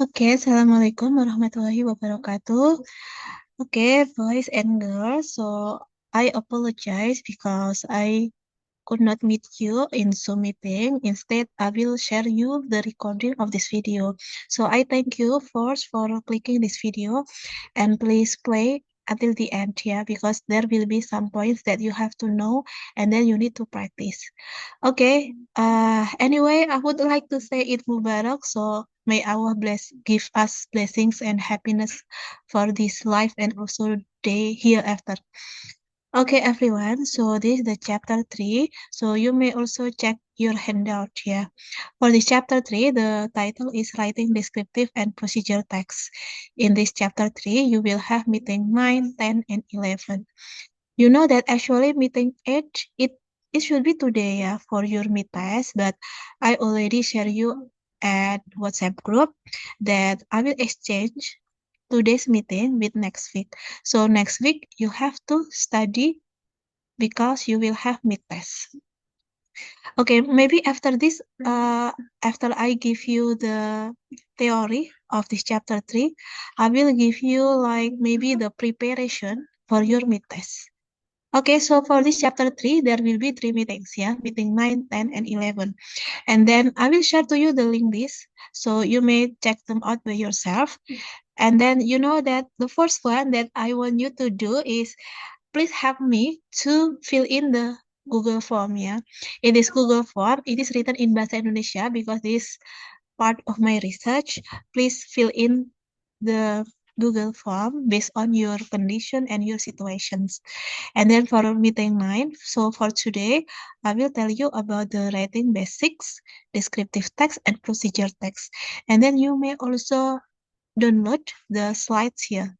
Oke, Assalamualaikum warahmatullahi wabarakatuh. Okay, boys and girls, so I apologize because I could not meet you in Zoom meeting. Instead, I will share you the recording of this video. So I thank you first for clicking this video and please play until the end, yeah, because there will be some points that you have to know and then you need to practice. Okay, anyway, I would like to say Eid Mubarak. So may Allah give us blessings and happiness for this life and also day hereafter. Okay, everyone. So this is the chapter 3. So you may also check your handout here. For this chapter 3, the title is Writing Descriptive and Procedure Text. In this chapter 3, you will have meeting 9, 10, and 11. You know that actually meeting 8, it should be today, yeah, for your meet test, but I already share you at WhatsApp group that I will exchange today's meeting with next week. So next week you have to study because you will have mid test. Okay, maybe after this, after I give you the theory of this chapter 3, I will give you like maybe the preparation for your mid test. Okay, so for this chapter 3, there will be 3 meetings, yeah, meeting 9, 10, and 11. And then I will share to you the link list, so you may check them out by yourself. And then you know that the first one that I want you to do is please help me to fill in the Google form, yeah. In this Google form, it is written in Bahasa Indonesia because this part of my research. Please fill in the Google form based on your condition and your situations. And then for meeting 9, so for today, I will tell you about the writing basics, descriptive text, and procedure text. And then you may also download the slides here.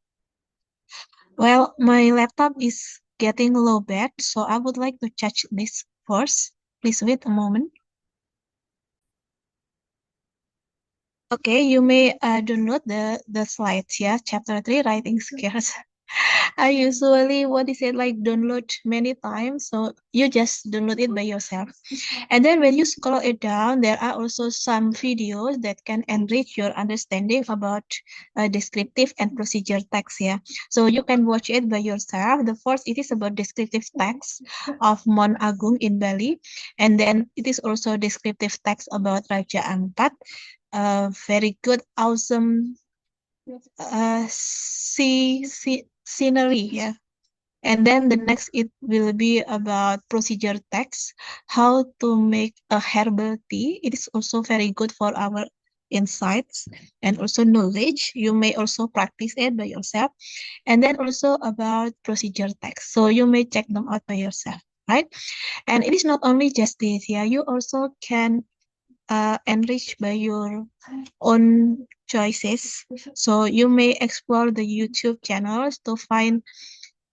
Well, my laptop is getting low bat, so I would like to charge this first. Please wait a moment. Okay, you may download the slides, yeah, chapter 3, writing skills. I usually, what is it, like download many times, so you just download it by yourself. And then when you scroll it down, there are also some videos that can enrich your understanding about descriptive and procedure text, yeah. So you can watch it by yourself. The first, it is about descriptive text of Mon Agung in Bali. And then it is also descriptive text about Raja Ampat. Very good, awesome scenery, yeah. And then the next it will be about procedure text, how to make a herbal tea. It is also very good for our insights and also knowledge. You may also practice it by yourself. And then also about procedure text. So you may check them out by yourself, right? And it is not only just this, yeah. You also can enrich by your own choices. So you may explore the YouTube channels to find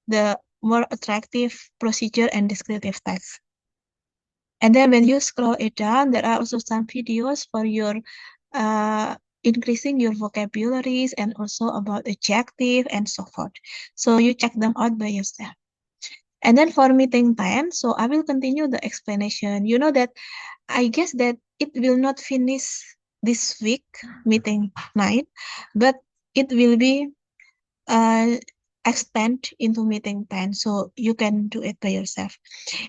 the more attractive procedure and descriptive text. And then when you scroll it down, there are also some videos for your increasing your vocabularies and also about adjective and so forth. So you check them out by yourself. And then for meeting 10, so I will continue the explanation. You know that I guess that it will not finish this week, meeting 9, but it will be uh, extend into meeting 10, so you can do it by yourself.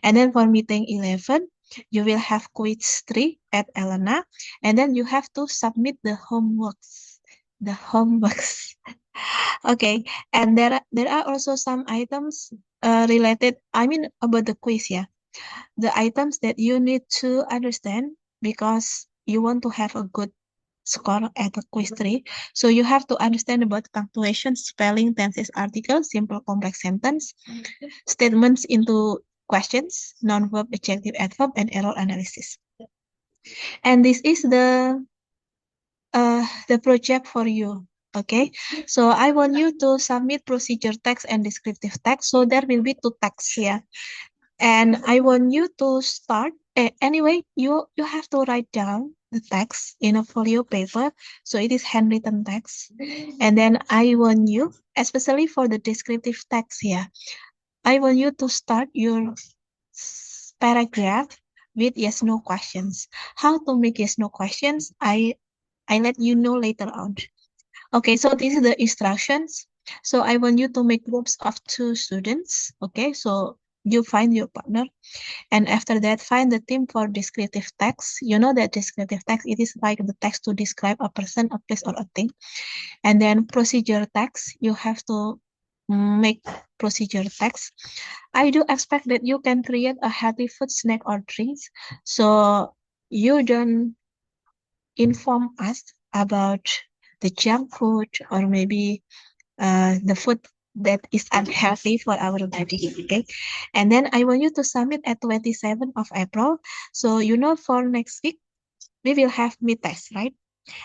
And then for meeting 11, you will have quiz 3 at Elena, and then you have to submit the homeworks. The homeworks. Okay, and there are also some items related, I mean, about the quiz, yeah. The items that you need to understand because you want to have a good score at the quiz 3. So you have to understand about punctuation, spelling, tenses, articles, simple, complex sentence, statements into questions, non-verb, adjective, adverb, and error analysis. And this is the project for you. Okay, so I want you to submit procedure text and descriptive text. So there will be 2 texts here. And I want you to start. Anyway, you have to write down the text in a folio paper. So it is handwritten text. And then I want you, especially for the descriptive text here, I want you to start your paragraph with yes no questions. How to make yes no questions? I I let you know later on. Okay, so this is the instructions. So I want you to make groups of 2 students. Okay, so you find your partner. And after that, find the theme for descriptive text. You know that descriptive text, it is like the text to describe a person, a place, or a thing. And then procedure text, you have to make procedure text. I do expect that you can create a healthy food, snack, or drinks. So you don't inform us about the junk food or maybe the food that is unhealthy for our body. Okay. And then I want you to submit at 27th of April. So you know for next week we will have mid test, right?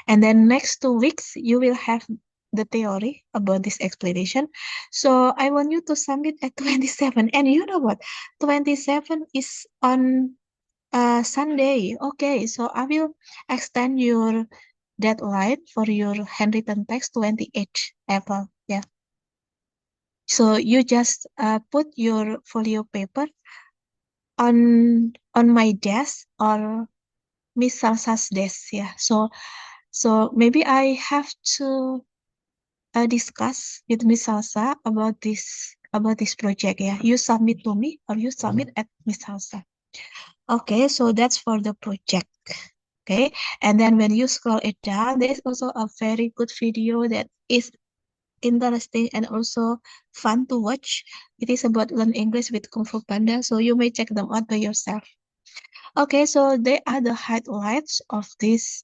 And then next 2 weeks you will have the theory about this explanation. So I want you to submit at 27. And you know what? 27 is on Sunday. Okay, so I will extend your deadline for your handwritten text 28 April. Yeah. So you just put your folio paper on my desk or Miss Salsa's desk. Yeah. So maybe I have to discuss with Miss Salsa about this project. Yeah. You submit to me or you submit at Miss Salsa. Okay, so that's for the project. Okay, and then when you scroll it down, there's also a very good video that is interesting and also fun to watch. It is about learn English with Kung Fu Panda, so you may check them out by yourself. Okay, so they are the highlights of this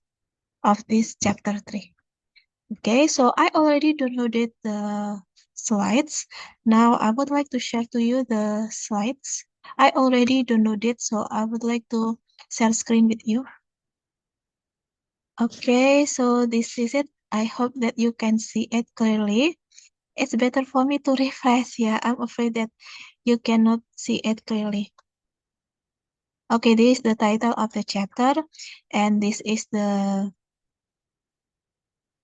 chapter 3. Okay, so I already downloaded the slides. Now I would like to share to you the slides. I already downloaded, so I would like to share screen with you. Okay, so this is it. I hope that you can see it clearly. It's better for me to refresh. Yeah, I'm afraid that you cannot see it clearly. Okay, this is the title of the chapter, and this is the...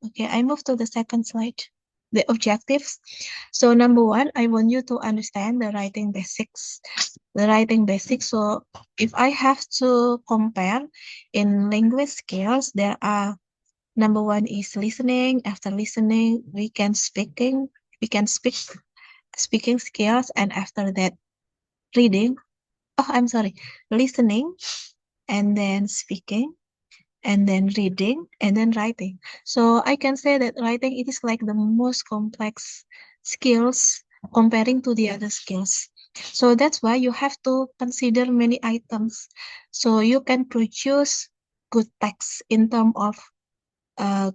Okay, I move to the second slide. The objectives. So number 1, I want you to understand the writing basics. The writing basics. So if I have to compare in language skills, there are... Number 1 is listening. After listening, we can speak speaking skills, and after that, reading. Oh, I'm sorry, listening, and then speaking, and then reading, and then writing. So I can say that writing, it is like the most complex skills comparing to the other skills. So that's why you have to consider many items. So you can produce good text in terms of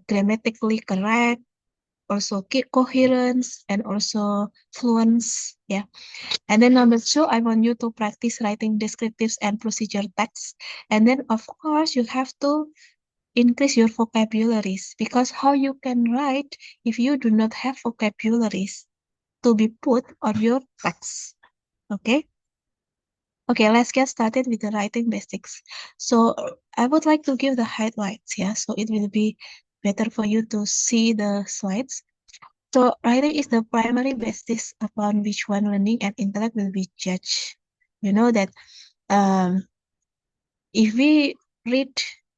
grammatically correct, also coherence, and also fluence. Yeah. And then number 2, I want you to practice writing descriptives and procedure text. And then of course you have to increase your vocabularies, because how you can write if you do not have vocabularies to be put on your text. Okay. Okay, let's get started with the writing basics. So I would like to give the highlights. Yeah, so it will be better for you to see the slides. So writing is the primary basis upon which one learning and intellect will be judged. You know that if we read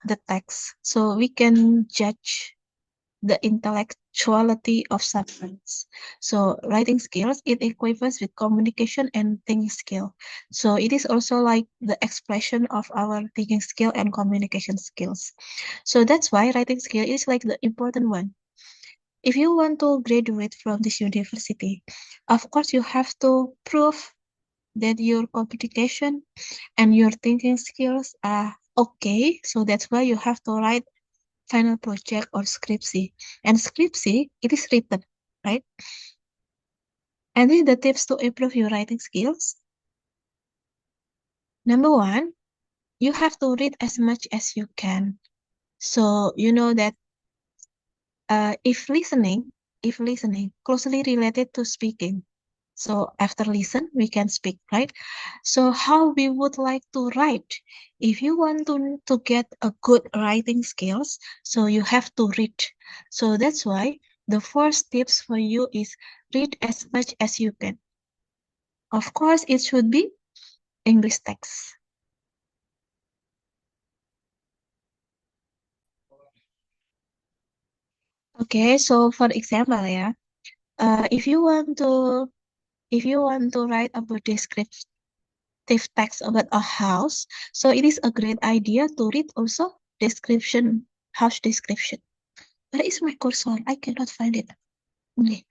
the text, so we can judge the intellectuality of substance. So writing skills, it equivalents with communication and thinking skill. So it is also like the expression of our thinking skill and communication skills. So that's why writing skill is like the important one. If you want to graduate from this university, of course you have to prove that your communication and your thinking skills are okay. So that's why you have to write final project or scriptsy. And scriptsy, it is written, right? And then the tips to improve your writing skills. Number 1, you have to read as much as you can. So you know that if listening closely related to speaking. So after listen, we can speak, right? So how we would like to write? If you want to get a good writing skills, so you have to read. So that's why the first tips for you is read as much as you can. Of course, it should be English text. Okay, so for example, yeah, if you want to write about descriptive text about a house, so it is a great idea to read also house description. Where is my cursor? I cannot find it. Okay.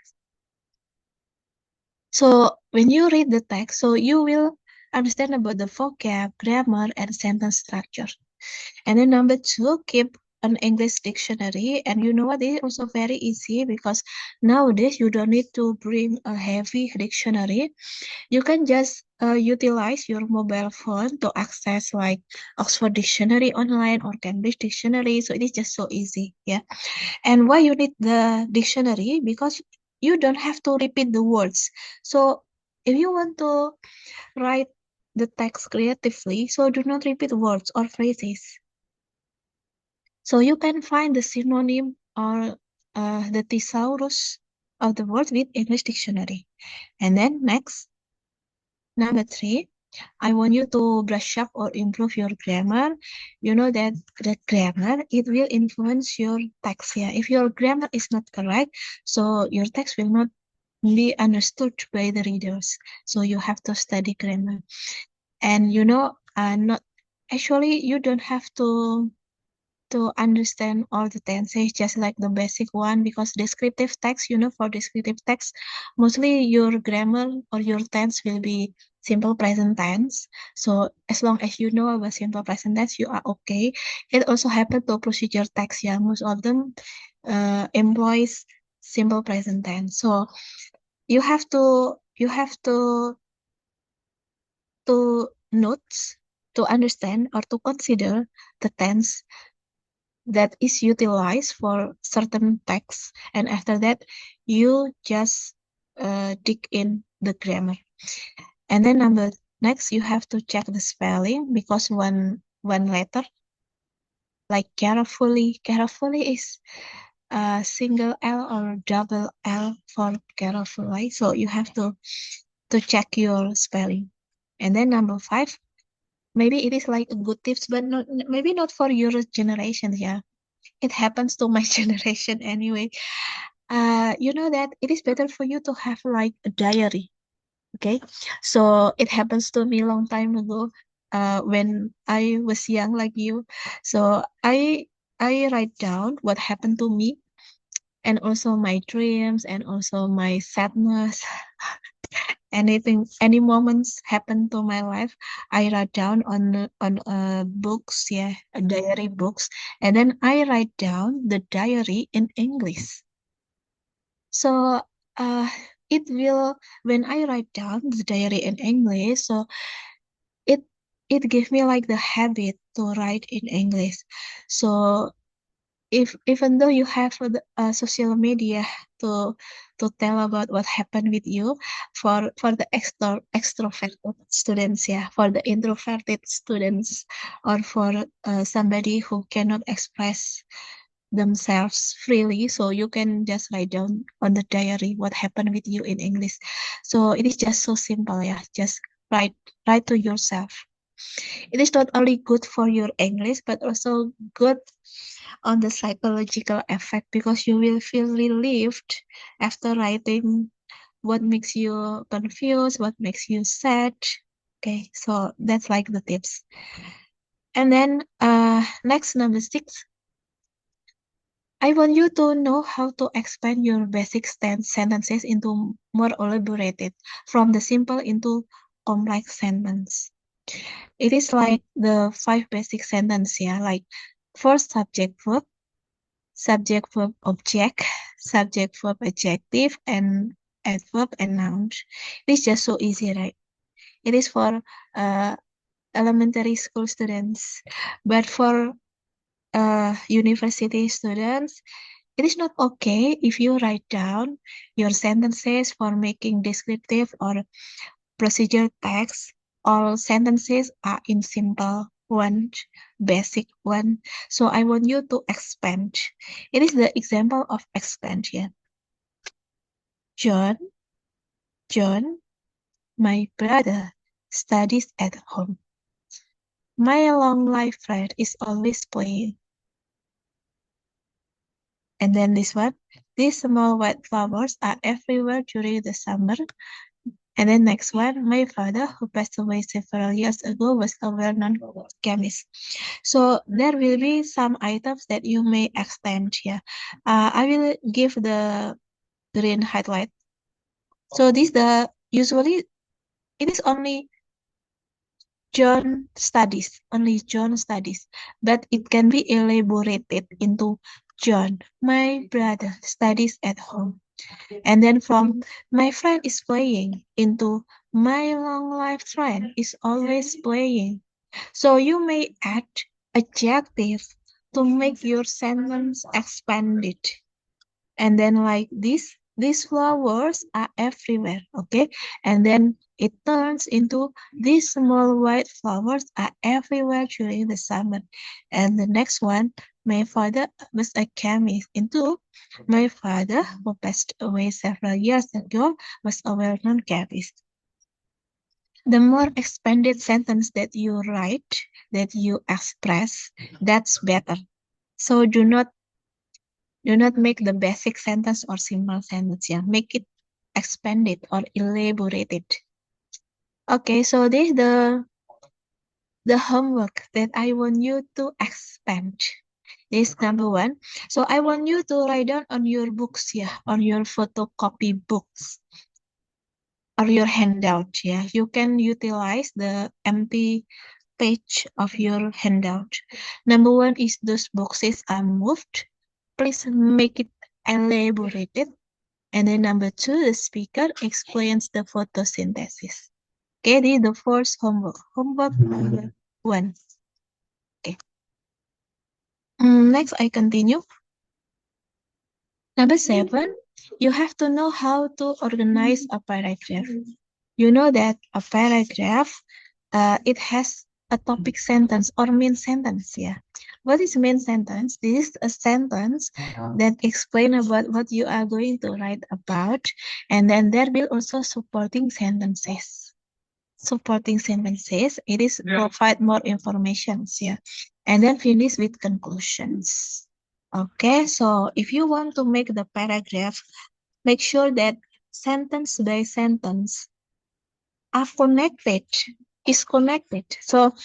So when you read the text, so you will understand about the vocab, grammar, and sentence structure. And then number two, keep an English dictionary. And you know what? It is also very easy because nowadays you don't need to bring a heavy dictionary. You can just utilize your mobile phone to access like Oxford Dictionary online or Cambridge Dictionary. So it is just so easy. Yeah. And why you need the dictionary? Because you don't have to repeat the words. So if you want to write the text creatively, so do not repeat words or phrases. So you can find the synonym or the thesaurus of the word with English dictionary. And then next, number three, I want you to brush up or improve your grammar. You know that the grammar, it will influence your text. Yeah. If your grammar is not correct, so your text will not be understood by the readers. So you have to study grammar. And not actually you don't have to understand all the tenses, just like the basic one, because descriptive text, for descriptive text, mostly your grammar or your tense will be simple present tense. So as long as you know about simple present tense, you are okay. It also happens to procedure text, yeah, most of them employs simple present tense. So you have to notes to understand or to consider the tense that is utilized for certain text, and after that you just dig in the grammar. And then next you have to check the spelling, because one letter like carefully is single L or double L for carefully, so you have to check your spelling. And then number five, maybe it is like a good tips, but maybe not for your generation. Yeah, it happens to my generation anyway. You know that it is better for you to have like a diary. Okay, so it happens to me long time ago. When I was young like you, so I write down what happened to me, and also my dreams, and also my sadness. Any moments happen to my life, I write down on books, yeah, a diary books, and then I write down the diary in English. So uh, it will, when I write down the diary in English, so it it gives me like the habit to write in English. So if even though you have social media to to tell about what happened with you, for the extroverted students, yeah, for the introverted students, or for somebody who cannot express themselves freely, so you can just write down on the diary what happened with you in English. So it is just so simple, yeah, just write to yourself. It is not only good for your English, but also good on the psychological effect, because you will feel relieved after writing what makes you confused, what makes you sad. Okay, so that's like the tips. And then next, number six, I want you to know how to expand your basic sentences into more elaborated, from the simple into complex sentence. It is like the five basic sentence, yeah, like first subject verb object, subject verb adjective, and adverb and noun. It is just so easy, right? It is for uh, elementary school students, but for university students, it is not okay if you write down your sentences for making descriptive or procedure text. All sentences are in simple one, basic one. So I want you to expand. It is the example of expansion. John, John, my brother, studies at home. My long life friend is always playing. And then this one, these small white flowers are everywhere during the summer. And then next one, my father, who passed away several years ago, was a well-known chemist. So there will be some items that you may extend here. I will give the green highlight. So usually it is only John studies, but it can be elaborated into John, my brother, studies at home. And then from my friend is playing into my long life friend is always playing. So you may add adjective to make your sentence expanded. And then like this, these flowers are everywhere, okay? And then it turns into these small white flowers are everywhere during the summer. And the next one, my father was a chemist. Into my father, who passed away several years ago, was a well-known chemist. The more expanded sentence that you write, that you express, that's better. So do not make the basic sentence or simple sentence, yeah. Make it expanded or elaborated. Okay, so this is the homework that I want you to expand. This is number one. So I want you to write down on your books, yeah, on your photocopy books or your handout, yeah. You can utilize the empty page of your handout. Number one is those boxes are moved. Please make it elaborated. And then number two, the speaker explains the photosynthesis. Okay, this is the first homework. Homework number one. Okay. Next, I continue. Number seven, you have to know how to organize a paragraph. You know that a paragraph, it has a topic sentence or main sentence, yeah. What is main sentence? This is a sentence that explain about what you are going to write about, and then there will also supporting sentences. Supporting sentences, it is provide more information, yeah, and then finish with conclusions. Okay, so if you want to make the paragraph, make sure that sentence by sentence are connected, is connected. So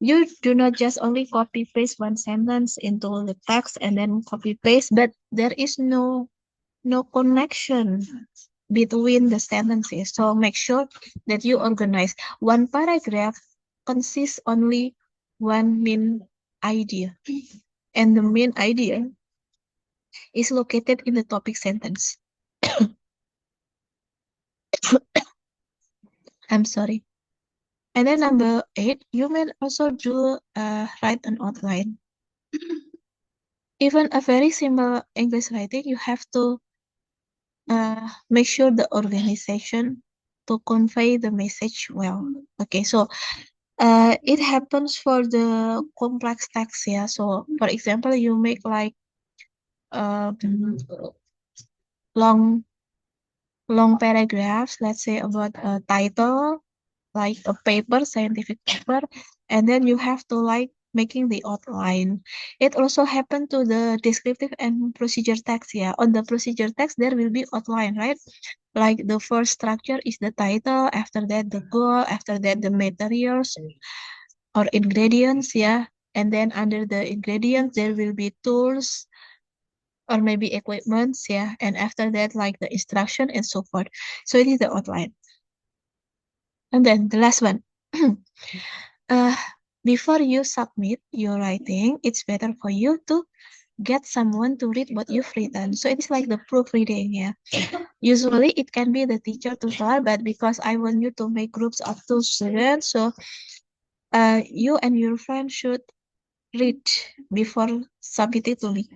you do not just only copy paste one sentence into the text and then copy paste, but there is no connection between the sentences. So make sure that you organize. One paragraph consists only one main idea, and the main idea is located in the topic sentence. I'm sorry. And then number 8, you may also do write an outline. Even a very simple English writing, you have to make sure the organization to convey the message well. Okay, so it happens for the complex text, yeah. So for example, you make like um, long paragraphs, let's say about a title, like a paper, scientific paper, and then you have to like making the outline. It also happened to the descriptive and procedure text, yeah. On the procedure text, there will be outline, right? Like the first structure is the title, after that the goal, after that the materials or ingredients, yeah. And then under the ingredients, there will be tools or maybe equipments, yeah. And after that, like the instruction and so forth. So it is the outline. And then the last one. uh, Before you submit your writing, it's better for you to get someone to read what you've written. So it's like the proofreading, yeah. Usually it can be the teacher tutor, but because I want you to make groups of 2 students, so you and your friend should read before submitting to me.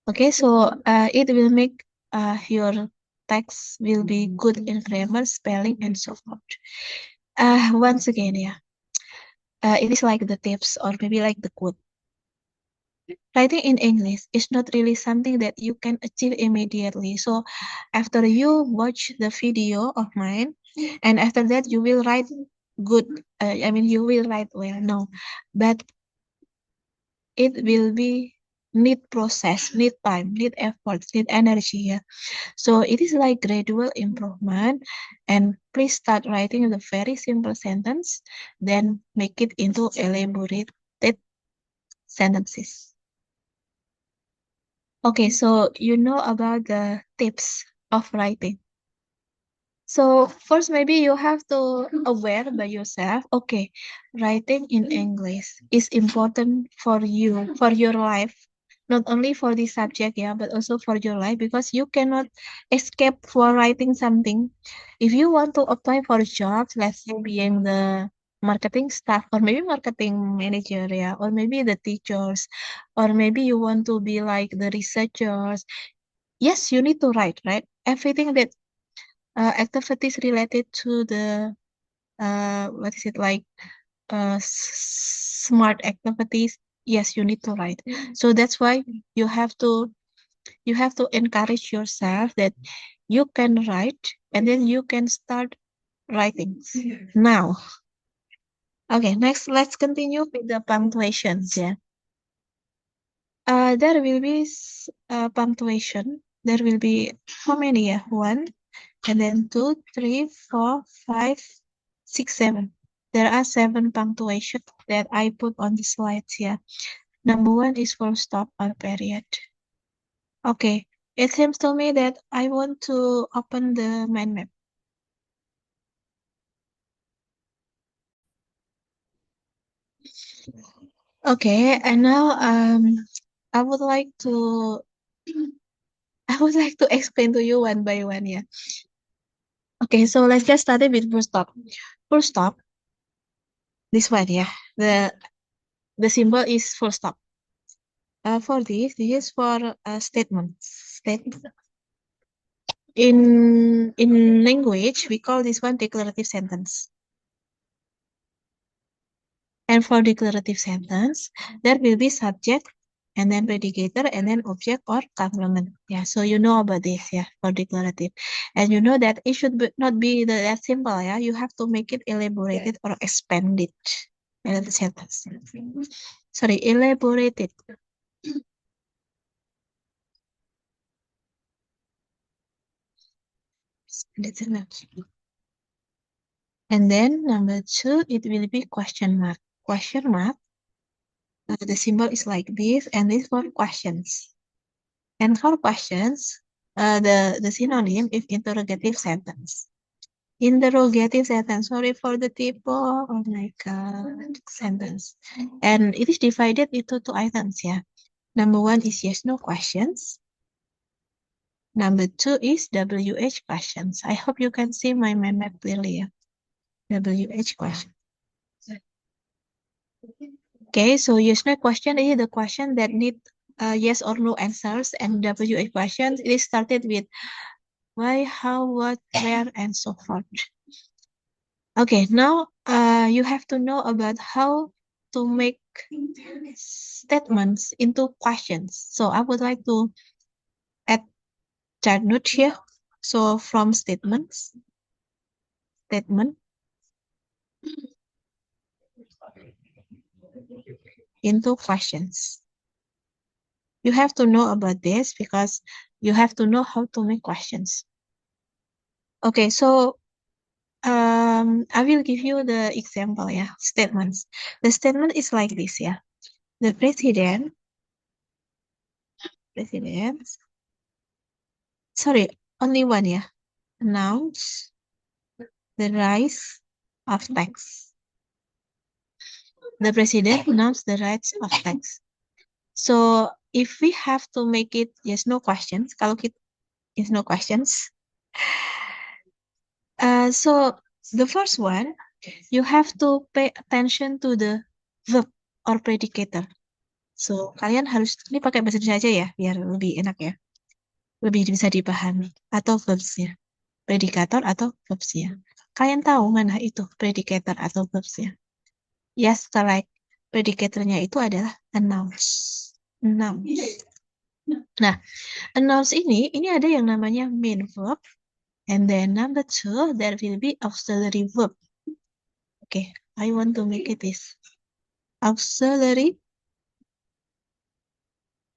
Okay, so it will make your text will be good in grammar, spelling, and so forth. Once again, yeah, it is like the tips or maybe like the quote. Writing in English is not really something that you can achieve immediately. So after you watch the video of mine, and after that you will write good. You will write well. No, but it will be need process, need time, need effort, need energy. Yeah. So it is like gradual improvement. And please start writing the very simple sentence, then make it into elaborated sentences. Okay, so you know about the tips of writing. So first, maybe you have to aware by yourself, okay, writing in English is important for you, for your life, not only for this subject, yeah, but also for your life, because you cannot escape for writing something. If you want to apply for jobs, let's say being the marketing staff or maybe marketing manager, yeah, or maybe the teachers, or maybe you want to be like the researchers. Yes, you need to write, right? Everything that activities related to the what is it like smart activities, yes, you need to write. So that's why you have to you have to encourage yourself that you can write and then you can start writing now. Okay, next let's continue with the punctuations. Yeah, there will be punctuation. There will be how many? Yeah, one, and then 2, 3, 4, 5, 6, 7. There are 7 punctuation that I put on the slides here. Number 1 is full stop or period. Okay, it seems to me that I want to open the mind map. Okay, and now I would like to I would like to explain to you one by one. Yeah. Okay, so let's get started with full stop. Full stop. This one, yeah. The symbol is full stop. For this is for statements. Statement. In language, we call this one declarative sentence. And for declarative sentence, there will be subject and then predicator and then object or complement. Yeah, so you know about this, yeah, for declarative. And you know that it should not be that simple, yeah. You have to make it elaborated or expanded. The sentence. Sorry, elaborated. Expanded sentence. And then number 2, it will be question mark. Question mark, the symbol is like this, and this for questions. And for questions, the synonym is interrogative sentence. Interrogative sentence, sorry for the typo, oh my god, sentence. And it is divided into 2 items, yeah. Number 1 is yes, no questions. Number 2 is WH questions. I hope you can see my mind map clearly, yeah. WH question. Okay, so yes, no question is the question that need yes or no answers, and WH questions, it is started with why, how, what, where, and so forth. Okay, now you have to know about how to make statements into questions. So I would like to add chart note here. So from statement into questions. You have to know about this because you have to know how to make questions. Okay, so I will give you the example, yeah, statements. The statement is like this, yeah. The president, sorry, only one, yeah, announce the rise of tax. The president announced the rise of tax. So if we have to make it yes no questions, kalau kita yes no questions. So the first one, you have to pay attention to the verb or predicator. So kalian harus ini pakai bahasa Indonesia aja ya, biar lebih enak ya, lebih bisa dipahami. Atau verbsnya, predikator atau verbsnya. Kalian tahu mana itu predicator atau verbsnya? Yes, correct. Predicatornya itu adalah announce. Announce. Nah, announce ini ada yang namanya main verb, and then number 2, there will be auxiliary verb. Okay, I want to make it this. Auxiliary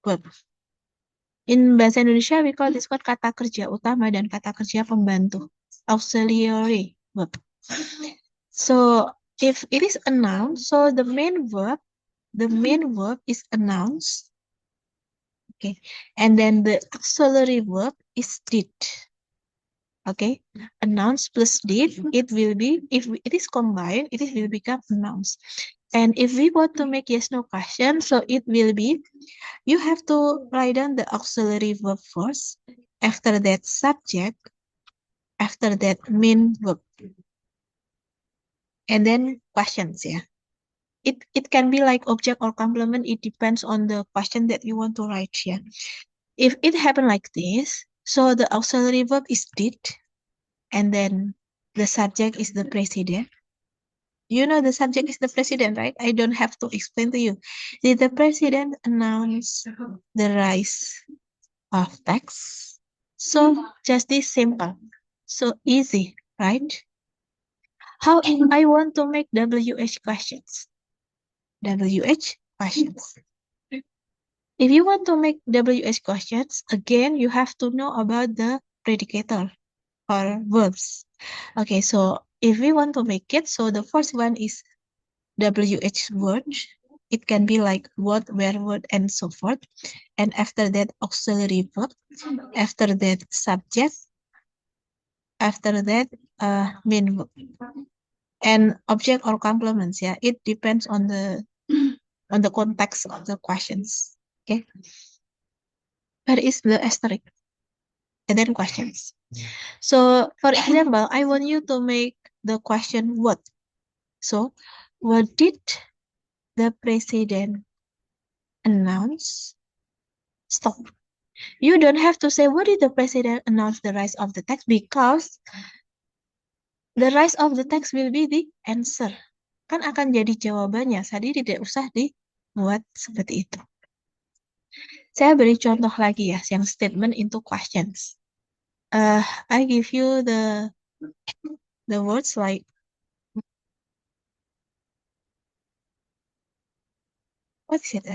verb. In bahasa Indonesia, we call this one kata kerja utama dan kata kerja pembantu. Auxiliary verb. So, if it is a noun, so the main verb is a noun. Okay. And then the auxiliary verb is did. Okay. A noun plus did, it will be, if it is combined, it will become a noun. And if we want to make yes no question, so it will be, you have to write down the auxiliary verb first, after that subject, after that main verb, and then questions, yeah. It can be like object or complement, it depends on the question that you want to write here. If it happened like this, so the auxiliary verb is did, and then the subject is the president. You know the subject is the president, right? I don't have to explain to you. Did the president announce the rise of tax? So just this simple. So easy, right? How if I want to make WH questions? WH questions. If you want to make WH questions, again, you have to know about the predicator or verbs. Okay, so if we want to make it, so the first one is WH word. It can be like what, where, what, and so forth. And after that, auxiliary verb. After that, subject. After that, main verb. And object or complements, yeah. It depends on the context of the questions. Okay. Where is the asterisk? And then questions. So, for example, I want you to make the question what. So, what did the president announce? Stop. You don't have to say, what did the president announce the rise of the tax? Because the rise of the tax will be the answer. Kan akan jadi jawabannya. Jadi tidak usah dibuat seperti itu. Saya beri contoh lagi ya, yang statement into questions. I give you the words like, what is it?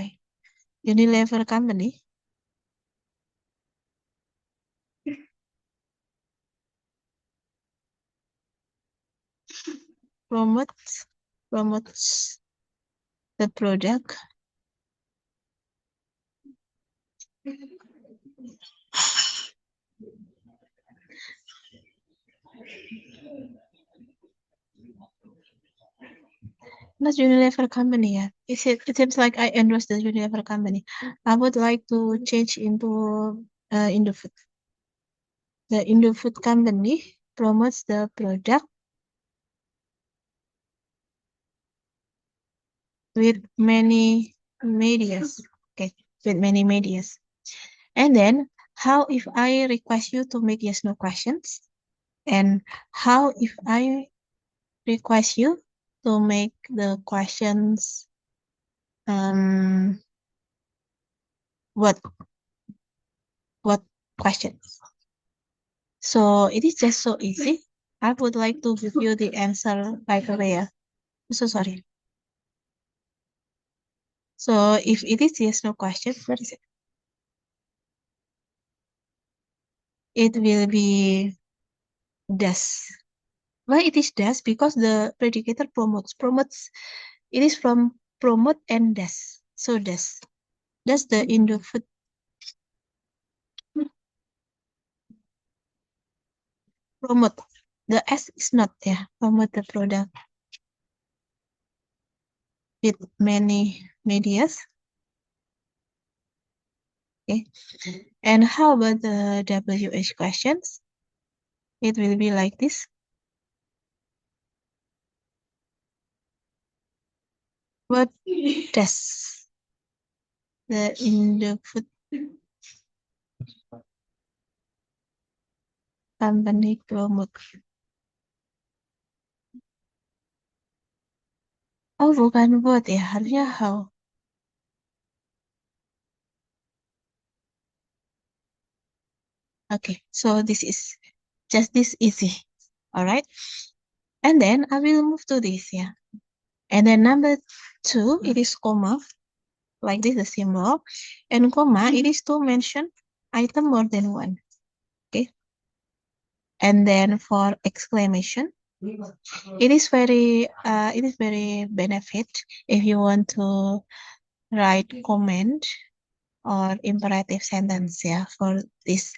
Unilever company. Promotes the product not Unilever company, yeah. It seems like I endorse the Unilever company. I would like to change into Indofood. The Indofood company promotes the product with many medias. Okay, with many medias. And then, how if I request you to make yes no questions? And how if I request you to make the questions what questions? So it is just so easy. I would like to give you the answer right away. I'm so sorry. So if it is yes no question, what is it? It will be does. Why it is does? Because the predicator promotes. It is from promote and does. So does. Does the Indofood promote? The S is not there. Promote the product with many medias. Okay. And how about the WH questions? It will be like this. What does the Indofood company promote? Oh, bukan what ya, harusnya how. Okay, so this is just this easy. All right. And then I will move to this, yeah. And then number 2, it is comma. like this, the symbol, and comma, it is to mention item more than one. Okay. And then for exclamation, it is very benefit if you want to write comment or imperative sentence, yeah, for this.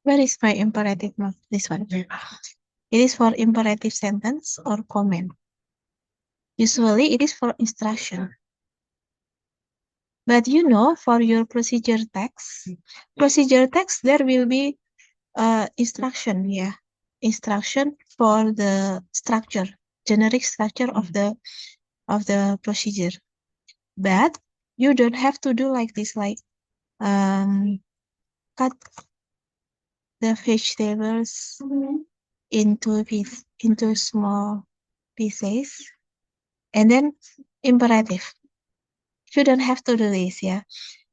Where is my imperative mark? This one. It is for imperative sentence or comment. Usually it is for instruction. But you know, for your procedure text, there will be instruction, yeah. Instruction for the structure, generic structure of the procedure. But you don't have to do like this, like cut the vegetables into small pieces, and then imperative. You don't have to do this, ya.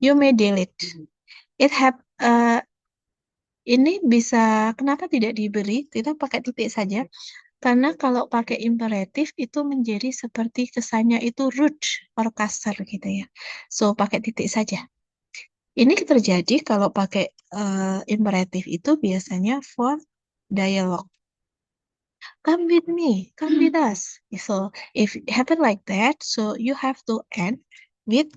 You may delete. Ini bisa, kenapa tidak diberi? Kita pakai titik saja. Karena kalau pakai imperatif itu menjadi seperti kesannya itu rude or kasar gitu ya. So pakai titik saja. Ini terjadi kalau pakai imperatif itu biasanya for dialogue. Come with me, come with us. So if it happen like that, so you have to end with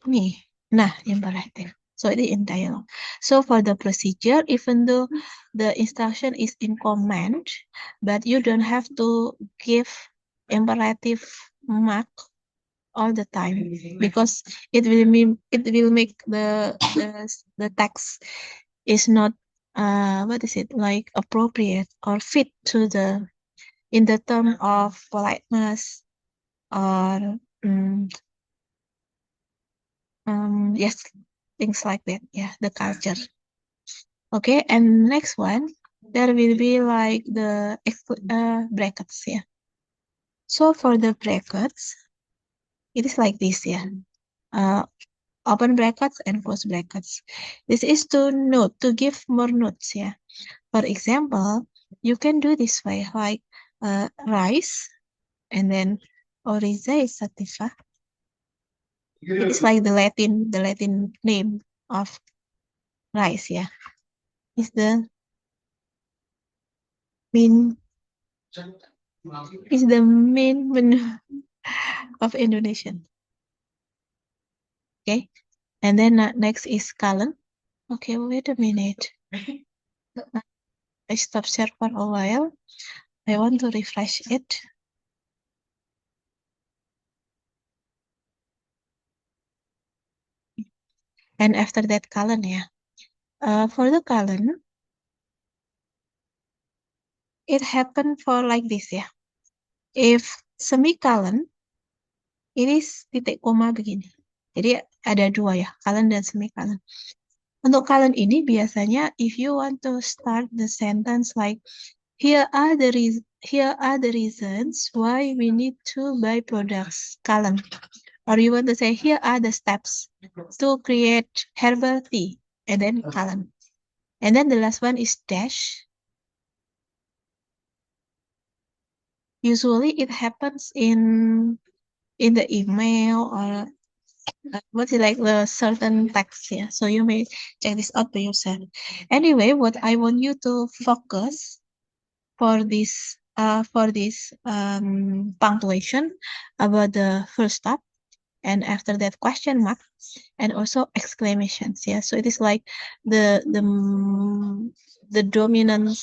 me. Nah, imperative. So it is in dialogue. So for the procedure, even though the instruction is in command, but you don't have to give imperative mark all the time because it will make the text is not like appropriate or fit to the in the term of politeness or yes, things like that. Yeah, the culture. Okay, and next one, there will be like the brackets. Yeah. So for the brackets, it is like this. Yeah. Open brackets and close brackets. This is to give more notes. Yeah. For example, you can do this way, like rice, and then Oriza is sativa. It's like the Latin name of rice, yeah. It's the main menu of Indonesian. Okay, and then next is kalen. Okay, wait a minute. I stop share for a while. I want to refresh it. And after that kalen, yeah. For the kalen, it happened for like this, yeah. If semicolon, it is titik koma begini. Jadi ada dua ya, kalen dan semicolon. Untuk kalen ini biasanya if you want to start the sentence like here are the reasons why we need to buy products, kalen. Or you want to say here are the steps to create herbal tea, and then kalen. And then the last one is dash. Usually it happens in the email or what's it like the certain text, yeah. So you may check this out by yourself. Anyway, what I want you to focus for this punctuation about the first stop, and after that question mark, and also exclamations, yeah. So it is like the dominant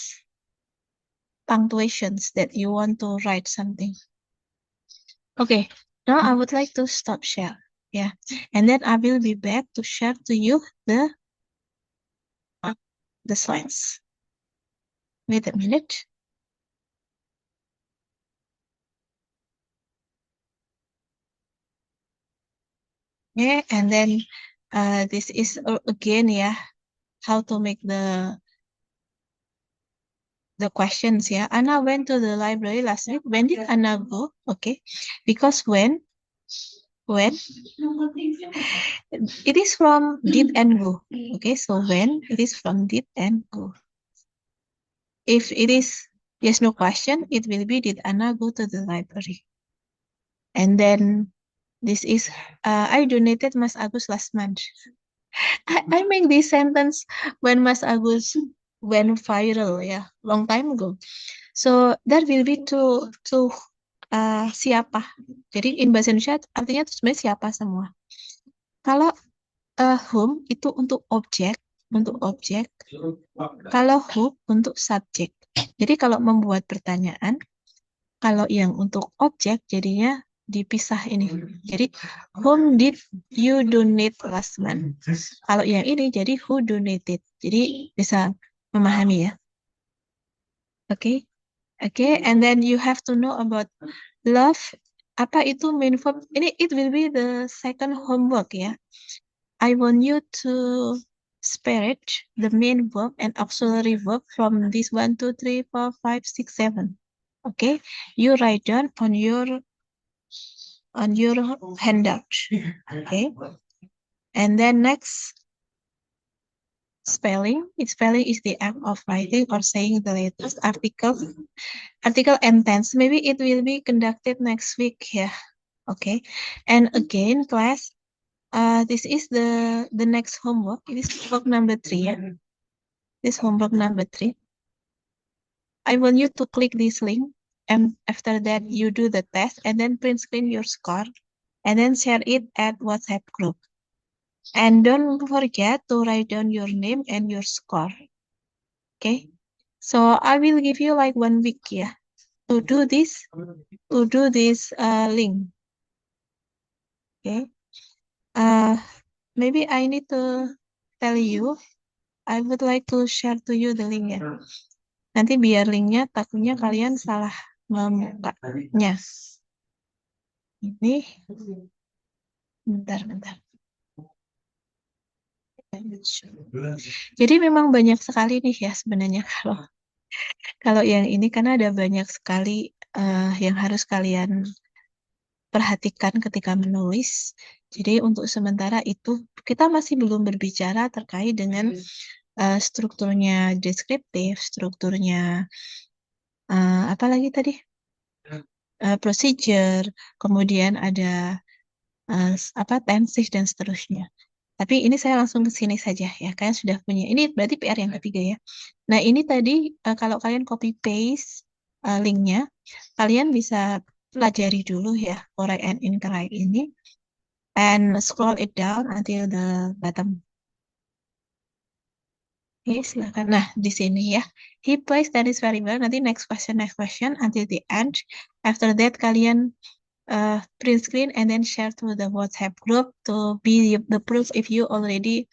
punctuations that you want to write something. Okay, now I would like to stop share. Yeah, and then I will be back to share to you the slides. Wait a minute. Okay, and then this is again, yeah, how to make the questions. Yeah, Anna went to the library last week. When did Anna go? Okay, because when it is from did and go. Okay, so when it is from did and go. If it is yes, no question, it will be did Anna go to the library? And then this is I donated Mas Agus last month. I make this sentence when Mas Agus went viral ya, long time ago. So that will be to siapa. Jadi in bahasa Indonesia artinya itu sebenarnya siapa semua. Kalau whom itu untuk objek. Kalau who untuk subjek. Jadi kalau membuat pertanyaan, kalau yang untuk objek jadinya dipisah ini. Jadi whom did you donate last month? Kalau yang ini jadi who donated. Jadi bisa memahami ya. Oke. Oke, and then you have to know about love. Apa itu main verb? Ini it will be the second homework ya. I want you to separate the main verb and auxiliary verb from this 1, 2, 3, 4, 5, 6, 7. Okay, you write down on your handout. Okay, and then next spelling. Spelling is the act of writing or saying the letters, article and tense. Maybe it will be conducted next week. Yeah. Okay, and again, class. This is the next homework. It is homework number 3. Yeah? This homework number 3. I want you to click this link, and after that you do the test, and then print screen your score, and then share it at WhatsApp group. And don't forget to write down your name and your score. Okay. So I will give you like 1 week, yeah, to do this link. Okay. Maybe I need to tell you. I would like to share to you the link ya. Nanti biar linknya takutnya kalian salah membukanya. Ini bentar. Jadi memang banyak sekali nih ya sebenarnya kalau yang ini karena ada banyak sekali yang harus kalian perhatikan ketika menulis. Jadi untuk sementara itu kita masih belum berbicara terkait dengan strukturnya deskriptif, strukturnya apa lagi tadi? Procedure, kemudian ada tensif dan seterusnya. Tapi ini saya langsung ke sini saja ya. Kalian sudah punya. Ini berarti PR yang ketiga ya. Nah, ini tadi kalau kalian copy paste linknya, kalian bisa pelajari dulu ya correct and incorrect ini, and scroll it down until the bottom. Oke, silakan. Nah, di sini ya. He plays tennis very well. Nanti next question until the end. After that, kalian print screen and then share to the WhatsApp group to be the proof if you already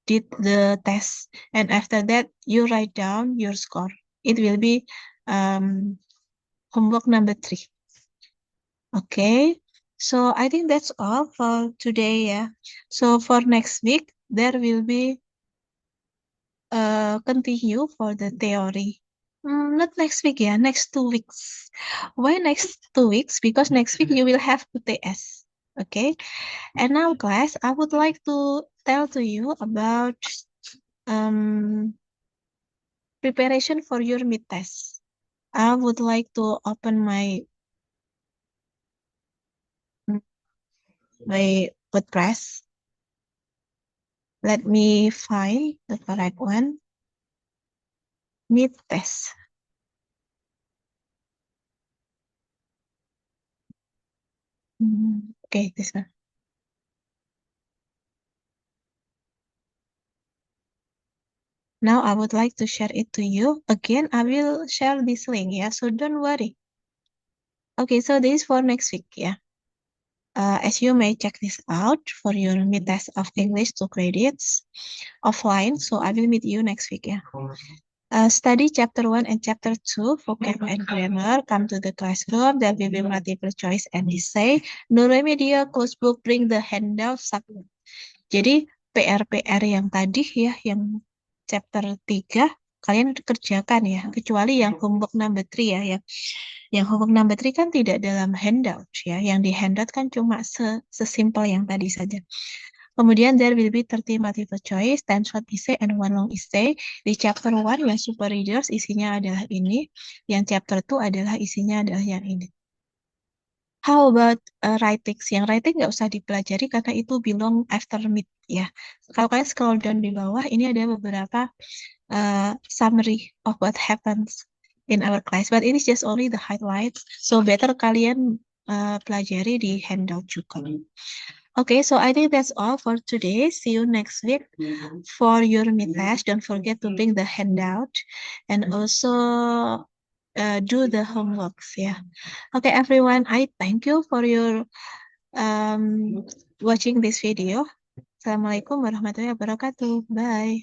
did the test. And after that, you write down your score. It will be homework number 3. Okay. So I think that's all for today. Yeah. So for next week, there will be continue for the theory. Not next week, yeah, next 2 weeks. Why next 2 weeks? Because next week you will have UTS. Okay. And now, class, I would like to tell to you about preparation for your mid test. I would like to open my WordPress. Let me find the correct one. Mid test. Okay, this one. Now I would like to share it to you. Again, I will share this link, yeah, so don't worry. Okay, so this is for next week, yeah. As you may check this out for your mid-test of English 2 credits offline, so I will meet you next week, yeah. Study chapter 1 and chapter 2, vocab and grammar. Come to the classroom. There will be multiple choice and essay. No remedial, close book, bring the handout, submit. Jadi PR-PR yang tadi ya, yang chapter 3, kalian kerjakan ya, kecuali yang homework number 3 ya, yang homework number 3 kan tidak dalam handout ya, yang di handout kan cuma sesimpel yang tadi saja. Kemudian there will be 30 multiple choice, 10 short essay, and 1 long essay. Di chapter 1 yang super readers isinya adalah ini, yang chapter 2 adalah isinya adalah yang ini. How about writing? Yang writing nggak usah dipelajari karena itu belong after meet ya. Kalau kalian scroll down di bawah, ini ada beberapa summary of what happens in our class. But it is just only the highlights. So better kalian pelajari di handout juga. Okay, so I think that's all for today. See you next week for your mid test. Don't forget to bring the handout and also do the homeworks. Yeah. Okay, everyone. I thank you for your watching this video. Assalamualaikum warahmatullahi wabarakatuh. Bye.